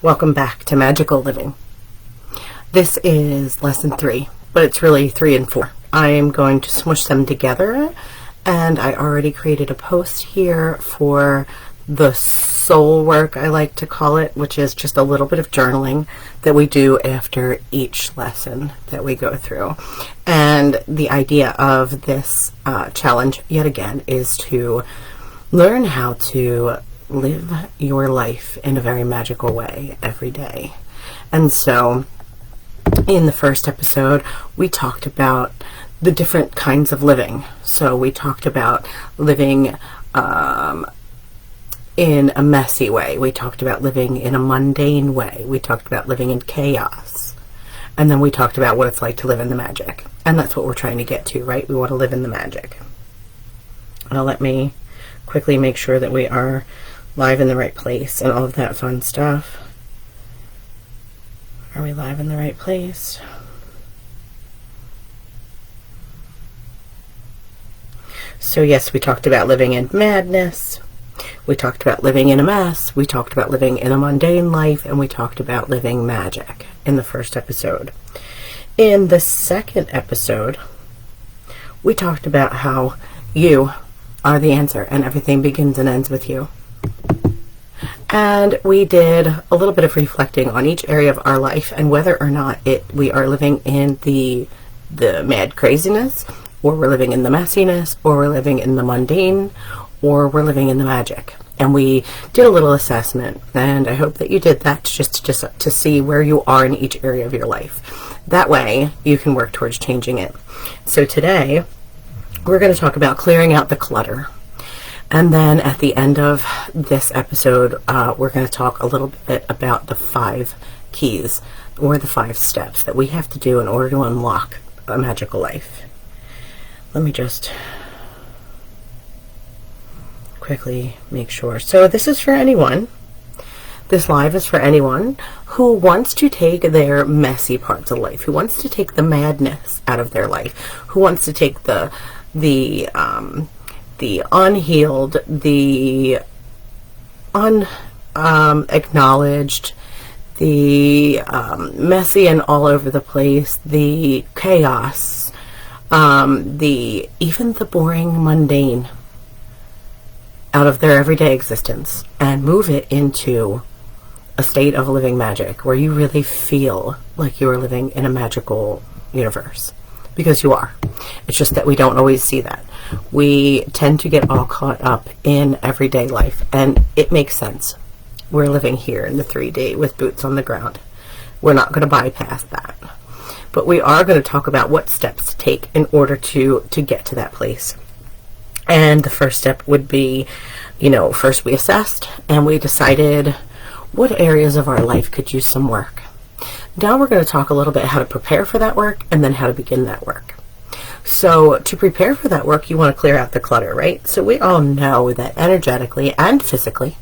Welcome back to Magical Living. This is lesson 3, but it's really 3 and 4. I am going to smush them together, and I already created a post here for the soul work, I like to call it, which is just a little bit of journaling that we do after each lesson that we go through. And the idea of this challenge, yet again, is to learn how to live your life in a very magical way every day. And so in the first episode, we talked about the different kinds of living. So we talked about living in a messy way. We talked about living in a mundane way. We talked about living in chaos. And then we talked about what it's like to live in the magic. And that's what we're trying to get to, right? We want to live in the magic. Now let me quickly make sure that we are live in the right place and all of that fun stuff. Are we live in the right place? So yes, we talked about living in madness. We talked about living in a mess. We talked about living in a mundane life, and we talked about living magic in the first episode. In the second episode, we talked about how you are the answer and everything begins and ends with you. And we did a little bit of reflecting on each area of our life and whether or not we are living in the mad craziness, or we're living in the messiness, or we're living in the mundane, or we're living in the magic. And we did a little assessment, and I hope that you did that just to see where you are in each area of your life. That way you can work towards changing it. So today we're going to talk about clearing out the clutter. And then at the end of this episode, we're going to talk a little bit about the 5 keys, or the 5 steps that we have to do in order to unlock a magical life. Let me just quickly make sure. So this is for anyone. This live is for anyone who wants to take their messy parts of life, who wants to take the madness out of their life, who wants to take the unhealed, the unacknowledged, the messy and all over the place, the chaos, even the boring, mundane out of their everyday existence, and move it into a state of living magic where you really feel like you are living in a magical universe. Because you are. It's just that we don't always see that. We tend to get all caught up in everyday life, and it makes sense. We're living here in the 3D with boots on the ground. We're not going to bypass that. But we are going to talk about what steps to take in order to get to that place. And the first step would be, first we assessed and we decided what areas of our life could use some work. Now we're going to talk a little bit how to prepare for that work and then how to begin that work. So to prepare for that work, you want to clear out the clutter, right? So we all know that energetically and physically,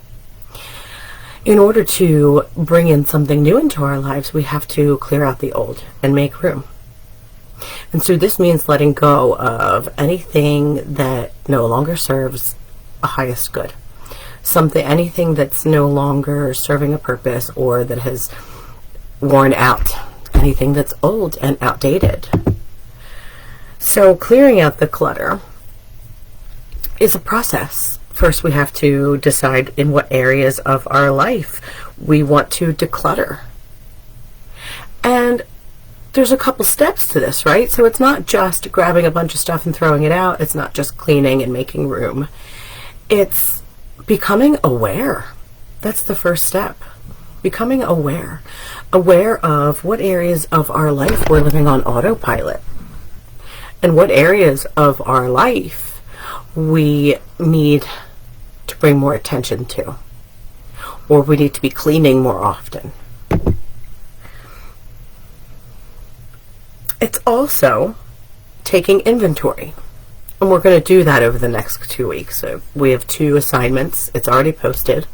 in order to bring in something new into our lives, we have to clear out the old and make room. And so this means letting go of anything that no longer serves a highest good. Anything that's no longer serving a purpose, or that has worn out, anything that's old and outdated. So clearing out the clutter is a process. First, we have to decide in what areas of our life we want to declutter. And there's a couple steps to this, right? So it's not just grabbing a bunch of stuff and throwing it out. It's not just cleaning and making room. It's becoming aware. That's the first step. Becoming aware of what areas of our life we're living on autopilot, and what areas of our life we need to bring more attention to, or we need to be cleaning more often. It's also taking inventory, and we're going to do that over the next 2 weeks. So we have 2 assignments. It's already posted.